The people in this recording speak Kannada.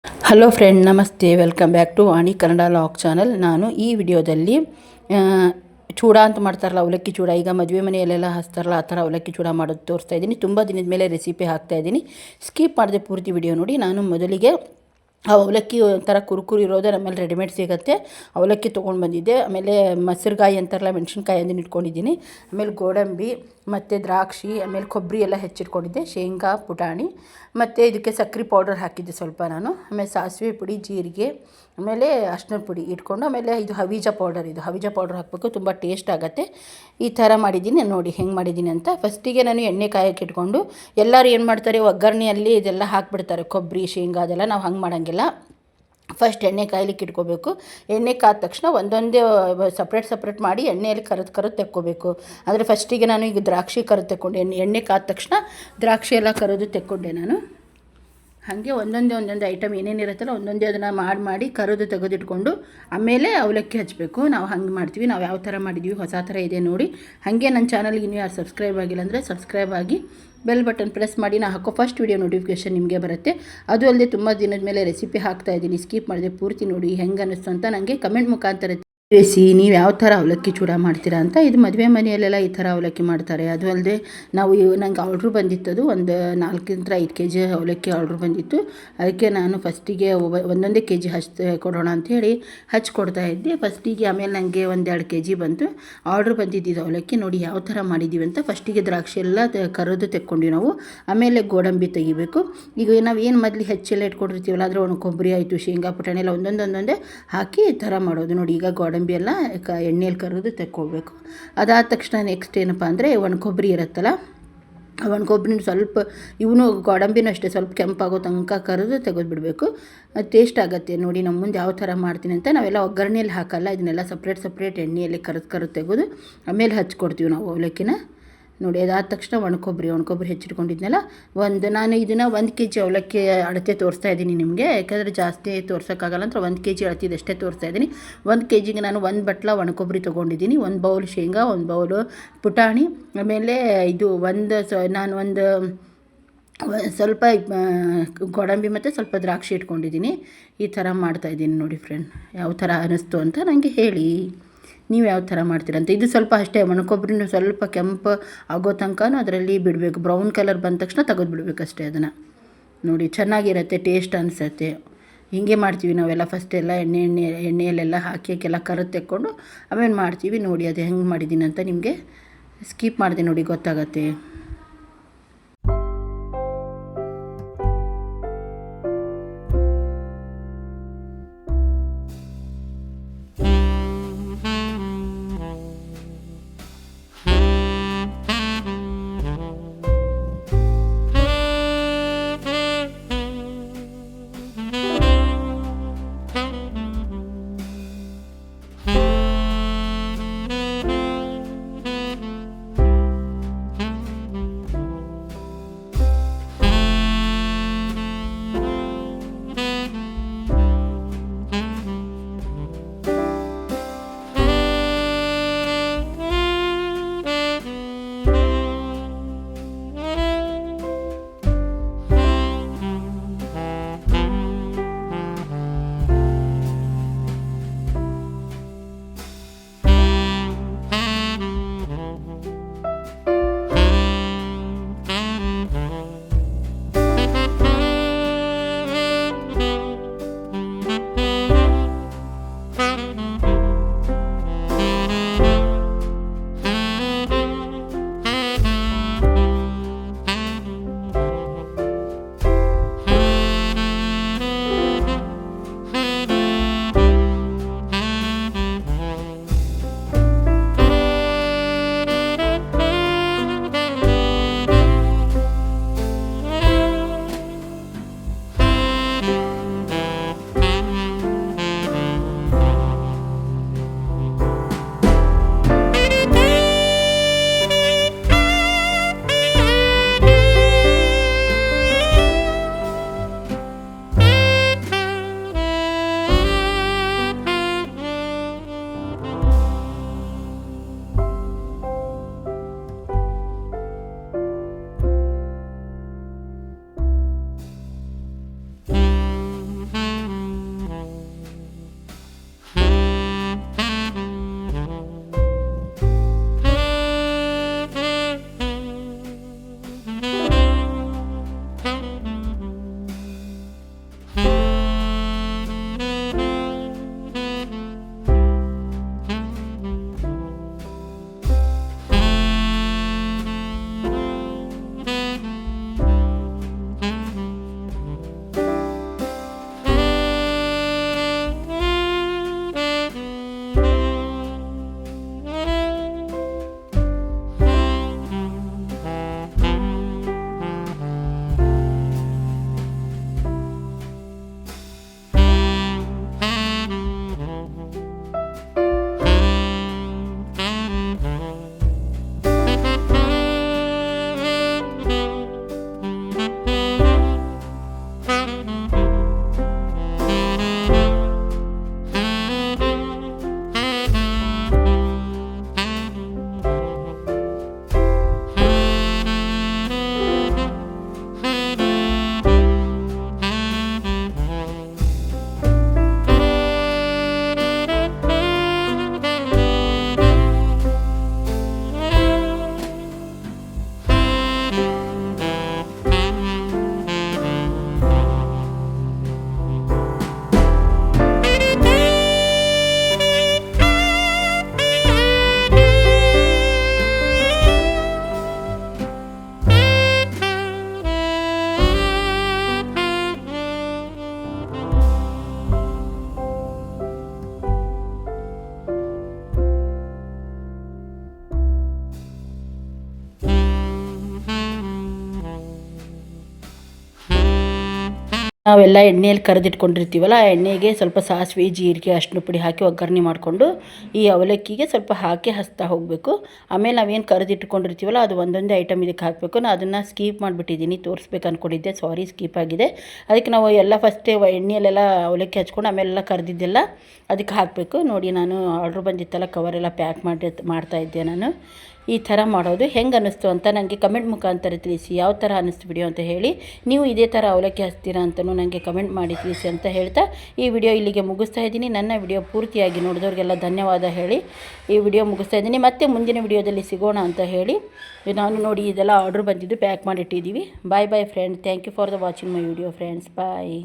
ಹಲೋ ಫ್ರೆಂಡ್, ನಮಸ್ತೆ. Welcome back to Vani Kannada log channel. ನಾನು ಈ ವಿಡಿಯೋದಲ್ಲಿ ಚೂಡ ಅಂತ ಮಾಡ್ತಾರಲ್ಲ, ಅವಲಕ್ಕಿ ಚೂಡ, ಈಗ ಮದುವೆ ಮನೆಯಲ್ಲೆಲ್ಲ ಹಚ್ತಾರಲ್ಲ ಆ ಥರ ಅವಲಕ್ಕಿ ಚೂಡ ಮಾಡೋದು ತೋರಿಸ್ತಾ ಇದ್ದೀನಿ. ತುಂಬ ದಿನದ ಮೇಲೆ ರೆಸಿಪಿ ಹಾಕ್ತಾಯಿದ್ದೀನಿ. ಸ್ಕಿಪ್ ಮಾಡಿದೆ ಪೂರ್ತಿ ವಿಡಿಯೋ ನೋಡಿ. ನಾನು ಮೊದಲಿಗೆ ಆ ಅವಲಕ್ಕಿ ಒಂಥರ ಕುರುಕುರು ಇರೋದು ನಮ್ಮಲ್ಲಿ ರೆಡಿಮೇಡ್ ಸಿಗುತ್ತೆ, ಅವಲಕ್ಕಿ ತೊಗೊಂಡು ಬಂದಿದ್ದೆ. ಆಮೇಲೆ ಮೊಸರುಗಾಯಿ ಅಂತಾರಲ್ಲ, ಮೆಣಸಿನ್ಕಾಯಿ ಅದನ್ನು ಇಟ್ಕೊಂಡಿದ್ದೀನಿ. ಆಮೇಲೆ ಗೋಡಂಬಿ ಮತ್ತು ದ್ರಾಕ್ಷಿ, ಆಮೇಲೆ ಕೊಬ್ಬರಿ ಎಲ್ಲ ಹೆಚ್ಚಿಟ್ಕೊಂಡಿದ್ದೆ, ಶೇಂಗಾ, ಪುಟಾಣಿ, ಮತ್ತು ಇದಕ್ಕೆ ಸಕ್ಕರೆ ಪೌಡರ್ ಹಾಕಿದ್ದೆ ಸ್ವಲ್ಪ ನಾನು. ಆಮೇಲೆ ಸಾಸಿವೆ ಪುಡಿ, ಜೀರಿಗೆ, ಆಮೇಲೆ ಅರಿಶಿನ ಪುಡಿ ಇಟ್ಕೊಂಡು, ಆಮೇಲೆ ಇದು ಹವೀಜ ಪೌಡರ್, ಇದು ಹವೀಜ ಪೌಡರ್ ಹಾಕಬೇಕು, ತುಂಬ ಟೇಸ್ಟ್ ಆಗುತ್ತೆ. ಈ ಥರ ಮಾಡಿದ್ದೀನಿ ನೋಡಿ ಹೆಂಗೆ ಮಾಡಿದ್ದೀನಿ ಅಂತ. ಫಸ್ಟಿಗೆ ನಾನು ಎಣ್ಣೆ ಕಾಯಕ್ಕೆ ಇಟ್ಕೊಂಡು, ಎಲ್ಲರೂ ಏನು ಮಾಡ್ತಾರೆ, ಒಗ್ಗರಣೆಯಲ್ಲಿ ಇದೆಲ್ಲ ಹಾಕಿಬಿಡ್ತಾರೆ, ಕೊಬ್ಬರಿ, ಶೇಂಗಾ ಅದೆಲ್ಲ. ನಾವು ಹಂಗೆ ಮಾಡೋಂಗಿಲ್ಲ. ಫಸ್ಟ್ ಎಣ್ಣೆ ಕಾಯ್ಲಿಕ್ಕೆ ಇಟ್ಕೋಬೇಕು. ಎಣ್ಣೆ ಕಾದ ತಕ್ಷಣ ಒಂದೊಂದೇ ಸಪ್ರೇಟ್ ಮಾಡಿ ಎಣ್ಣೆಯಲ್ಲಿ ಕರೆದು ತೆಕ್ಕೋಬೇಕು. ಅಂದರೆ ಫಸ್ಟಿಗೆ ನಾನು ಈಗ ದ್ರಾಕ್ಷಿ ಕರೆದು ತೆಕ್ಕೊಂಡೆ, ಎಣ್ಣೆ ಕಾದ ತಕ್ಷಣ ದ್ರಾಕ್ಷಿ ಎಲ್ಲ ಕರೆದು ತೆಕ್ಕೊಂಡೆ ನಾನು. ಹಾಗೆ ಒಂದೊಂದೇ ಐಟಮ್ ಏನೇನಿರುತ್ತಲ್ಲ ಒಂದೊಂದೇ ಅದನ್ನು ಮಾಡಿ ಕರೆದು ತೆಗೆದಿಟ್ಕೊಂಡು ಆಮೇಲೆ ಅವಲಕ್ಕಿ ಹಚ್ಚಬೇಕು. ನಾವು ಹಂಗೆ ಮಾಡ್ತೀವಿ. ನಾವು ಯಾವ ಥರ ಮಾಡಿದ್ದೀವಿ, ಹೊಸ ಥರ ಇದೆ ನೋಡಿ. ಹಾಗೆ ನನ್ನ ಚಾನಲ್ಗೆ ಇನ್ನೂ ಯಾರು ಸಬ್ಸ್ಕ್ರೈಬ್ ಆಗಿಲ್ಲ ಅಂದರೆ ಸಬ್ಸ್ಕ್ರೈಬ್ ಆಗಿ ಬೆಲ್ ಬಟನ್ ಪ್ರೆಸ್ ಮಾಡಿ. ನಾನು ಹಾಕೋ ಫಸ್ಟ್ ವೀಡಿಯೋ ನೋಟಿಫಿಕೇಷನ್ ನಿಮಗೆ ಬರುತ್ತೆ. ಅದು ಅಲ್ಲದೆ ತುಂಬ ದಿನದ ಮೇಲೆ ರೆಸಿಪಿ ಹಾಕ್ತಾಯಿದ್ದೀನಿ, ಸ್ಕಿಪ್ ಮಾಡಿದೆ ಪೂರ್ತಿ ನೋಡಿ ಹೆಂಗೆ ಅನ್ನಿಸ್ತು ಅಂತ ನನಗೆ ಕಮೆಂಟ್ ಮುಖಾಂತರ ತಿಳಿಸಿ. ನೀವು ಯಾವ ಥರ ಅವಲಕ್ಕಿ ಚೂಡ ಮಾಡ್ತೀರಾ ಅಂತ. ಇದು ಮದುವೆ ಮನೆಯಲ್ಲೆಲ್ಲ ಈ ಥರ ಅವಲಕ್ಕಿ ಮಾಡ್ತಾರೆ. ಅದು ಅಲ್ಲದೆ ನಾವು ನಂಗೆ ಆರ್ಡ್ರ್ ಬಂದಿತ್ತದು, ಒಂದು 4-5 kg ಅವಲಕ್ಕಿ ಆರ್ಡ್ರ್ ಬಂದಿತ್ತು. ಅದಕ್ಕೆ ನಾನು ಫಸ್ಟಿಗೆ ಒಂದೊಂದೇ kg ಕೊಡೋಣ ಅಂಥೇಳಿ ಹಚ್ಕೊಡ್ತಾ ಇದ್ದೆ ಫಸ್ಟಿಗೆ. ಆಮೇಲೆ ನನಗೆ 1-2 kg ಬಂತು. ಆರ್ಡ್ರ್ ಬಂದಿದ್ದು ಅವಲಕ್ಕಿ ನೋಡಿ ಯಾವ ಥರ ಮಾಡಿದ್ದೀವಿ ಅಂತ. ಫಸ್ಟಿಗೆ ದ್ರಾಕ್ಷಿ ಎಲ್ಲ ಕರೆದು ತೆಕ್ಕೊಂಡ್ವಿ ನಾವು. ಆಮೇಲೆ ಗೋಡಂಬಿ ತೆಗಿಬೇಕು. ಈಗ ನಾವು ಏನು ಮೊದಲು ಹೆಚ್ಚೆಲ್ಲ ಇಟ್ಕೊಂಡಿರ್ತೀವಲ್ಲ, ಅದರ ಒಣ ಕೊಬ್ಬರಿ ಆಯಿತು, ಶೇಂಗಾ, ಪುಟಾಣಿ ಎಲ್ಲ ಒಂದೊಂದೇ ಹಾಕಿ ಈ ಥರ ಮಾಡೋದು ನೋಡಿ. ಈಗ ಗೋಡಂಬಿ ಎಲ್ಲ ಎಣ್ಣೆಯಲ್ಲಿ ಕರೆದು ತೆಕ್ಕೋಬೇಕು. ಅದಾದ ತಕ್ಷಣ ನೆಕ್ಸ್ಟ್ ಏನಪ್ಪ ಅಂದರೆ ಒಣ ಕೊಬ್ಬರಿ ಇರುತ್ತಲ್ಲ, ಒಣ ಕೊಬ್ಬರಿನ ಸ್ವಲ್ಪ, ಇವನು ಗೋಡಂಬಿನೂ ಅಷ್ಟೇ, ಸ್ವಲ್ಪ ಕೆಂಪಾಗೋ ತನಕ ಕರೆದು ತೆಗೆದುಬಿಡಬೇಕು. ಟೇಸ್ಟ್ ಆಗುತ್ತೆ ನೋಡಿ. ನಮ್ಮ ಮುಂದೆ ಯಾವ ಥರ ಮಾಡ್ತೀನಿ ಅಂತ. ನಾವೆಲ್ಲ ಒಗ್ಗರಣೆಯಲ್ಲಿ ಹಾಕಲ್ಲ, ಇದನ್ನೆಲ್ಲ ಸಪ್ರೇಟ್ ಎಣ್ಣೆಯಲ್ಲಿ ಕರೆದು ತೆಗೆದು ಆಮೇಲೆ ಹಚ್ಕೊಡ್ತೀವಿ ನಾವು ಅವಲಕ್ಕಿನ ನೋಡಿ. ಅದಾದ ತಕ್ಷಣ ಒಣ ಕೊಬ್ಬರಿ ಹೆಚ್ಚಿಟ್ಕೊಂಡಿದ್ನಲ್ಲ, ನಾನು ಇದನ್ನು 1 kg ಅವಲಕ್ಕಿ ಅಳತೆ ತೋರಿಸ್ತಾ ಇದ್ದೀನಿ ನಿಮಗೆ. ಯಾಕಂದರೆ ಜಾಸ್ತಿ ತೋರ್ಸೋಕ್ಕಾಗಲ್ಲ ಅಂತ 1 kg ಅಳತಿದಷ್ಟೇ ತೋರಿಸ್ತಾ ಇದ್ದೀನಿ. 1 kgಗೆ ನಾನು 1 ಬಟ್ಲ ಒಣ ಕೊಬ್ಬರಿ ತೊಗೊಂಡಿದ್ದೀನಿ, 1 ಬೌಲ್ ಶೇಂಗಾ, 1 ಬೌಲು ಪುಟಾಣಿ, ಆಮೇಲೆ ಇದು ನಾನು ಒಂದು ಸ್ವಲ್ಪ ಗೋಡಂಬಿ ಮತ್ತು ಸ್ವಲ್ಪ ದ್ರಾಕ್ಷಿ ಇಟ್ಕೊಂಡಿದ್ದೀನಿ. ಈ ಥರ ಮಾಡ್ತಾಯಿದ್ದೀನಿ ನೋಡಿ ಫ್ರೆಂಡ್. ಯಾವ ಥರ ಅನ್ನಿಸ್ತು ಅಂತ ನನಗೆ ಹೇಳಿ, ನೀವು ಯಾವ ಥರ ಮಾಡ್ತೀರಂತ. ಇದು ಸ್ವಲ್ಪ ಅಷ್ಟೇ, ಒಣ ಕೊಬ್ಬರಿನೂ ಸ್ವಲ್ಪ ಕೆಂಪು ಆಗೋ ತನಕ ಅದರಲ್ಲಿ ಬಿಡಬೇಕು. ಬ್ರೌನ್ ಕಲರ್ ಬಂದ ತಕ್ಷಣ ತೆಗೆದುಬಿಡ್ಬೇಕು ಅಷ್ಟೇ ಅದನ್ನು ನೋಡಿ. ಚೆನ್ನಾಗಿರುತ್ತೆ, ಟೇಸ್ಟ್ ಅನಿಸುತ್ತೆ. ಹೀಗೆ ಮಾಡ್ತೀವಿ ನಾವೆಲ್ಲ. ಫಸ್ಟೆಲ್ಲ ಎಣ್ಣೆಯಲ್ಲೆಲ್ಲ ಹಾಕಿಕ್ಕೆಲ್ಲ ಕರೆದು ತೆಕ್ಕೊಂಡು ಆಮೇಲೆ ಮಾಡ್ತೀವಿ ನೋಡಿ. ಅದು ಹೆಂಗೆ ಮಾಡಿದ್ದೀನಿ ಅಂತ ನಿಮಗೆ ಸ್ಕಿಪ್ ಮಾಡಿದೆ ನೋಡಿ, ಗೊತ್ತಾಗತ್ತೆ. ನಾವೆಲ್ಲ ಎಣ್ಣೆಯಲ್ಲಿ ಕರೆದಿಟ್ಕೊಂಡಿರ್ತೀವಲ್ಲ ಆ ಎಣ್ಣೆಗೆ ಸ್ವಲ್ಪ ಸಾಸಿವೆ ಜೀರಿಗೆ ಅರಿಶಿನ ಪುಡಿ ಹಾಕಿ ಒಗ್ಗರಣೆ ಮಾಡಿಕೊಂಡು ಈ ಅವಲಕ್ಕಿಗೆ ಸ್ವಲ್ಪ ಹಾಕಿ ಹಚ್ತಾ ಹೋಗಬೇಕು. ಆಮೇಲೆ ನಾವೇನು ಕರೆದಿಟ್ಕೊಂಡಿರ್ತೀವಲ್ಲ ಅದು ಒಂದೊಂದೇ ಐಟಮ್ ಇದಕ್ಕೆ ಹಾಕಬೇಕು. ನಾನು ಅದನ್ನು ಸ್ಕಿಪ್ ಮಾಡಿಬಿಟ್ಟಿದ್ದೀನಿ, ತೋರಿಸ್ಬೇಕು ಅಂದ್ಕೊಂಡಿದ್ದೆ, ಸಾರಿ ಸ್ಕಿಪ್ ಆಗಿದೆ. ಅದಕ್ಕೆ ನಾವು ಎಲ್ಲ ಫಸ್ಟೇ ಎಣ್ಣೆಯಲ್ಲೆಲ್ಲ ಅವಲಕ್ಕಿ ಹಚ್ಕೊಂಡು ಆಮೇಲೆಲ್ಲ ಕರೆದಿದ್ದೆಲ್ಲ ಅದಕ್ಕೆ ಹಾಕಬೇಕು. ನೋಡಿ ನಾನು ಆರ್ಡ್ರ್ ಬಂದಿತ್ತಲ್ಲ ಕವರೆಲ್ಲ ಪ್ಯಾಕ್ ಮಾಡ್ತಾಯಿದ್ದೆ ನಾನು. ಈ ಥರ ಮಾಡೋದು ಹೆಂಗೆ ಅನ್ನಿಸ್ತು ಅಂತ ನನಗೆ ಕಮೆಂಟ್ ಮುಖಾಂತರ ತಿಳಿಸಿ. ಯಾವ ಥರ ಅನ್ನಿಸ್ತು ವಿಡಿಯೋ ಅಂತ ಹೇಳಿ. ನೀವು ಇದೇ ಥರ ಅವಲಕ್ಕಿ ಹಚ್ತೀರಾ ಅಂತಲೂ ನನಗೆ ಕಮೆಂಟ್ ಮಾಡಿ ತಿಳಿಸಿ ಅಂತ ಹೇಳ್ತಾ ಈ ವಿಡಿಯೋ ಇಲ್ಲಿಗೆ ಮುಗಿಸ್ತಾ ಇದ್ದೀನಿ. ನನ್ನ ವಿಡಿಯೋ ಪೂರ್ತಿಯಾಗಿ ನೋಡಿದವ್ರಿಗೆಲ್ಲ ಧನ್ಯವಾದ ಹೇಳಿ ಈ ವಿಡಿಯೋ ಮುಗಿಸ್ತಾ ಇದ್ದೀನಿ. ಮತ್ತೆ ಮುಂದಿನ ವಿಡಿಯೋದಲ್ಲಿ ಸಿಗೋಣ ಅಂತ ಹೇಳಿ ನಾನು ನೋಡಿ ಇದೆಲ್ಲ ಆರ್ಡ್ರ್ ಬಂದಿದ್ದು ಪ್ಯಾಕ್ ಮಾಡಿಟ್ಟಿದ್ದೀವಿ. Bye bye friend, thank you for the watching my video friends, bye.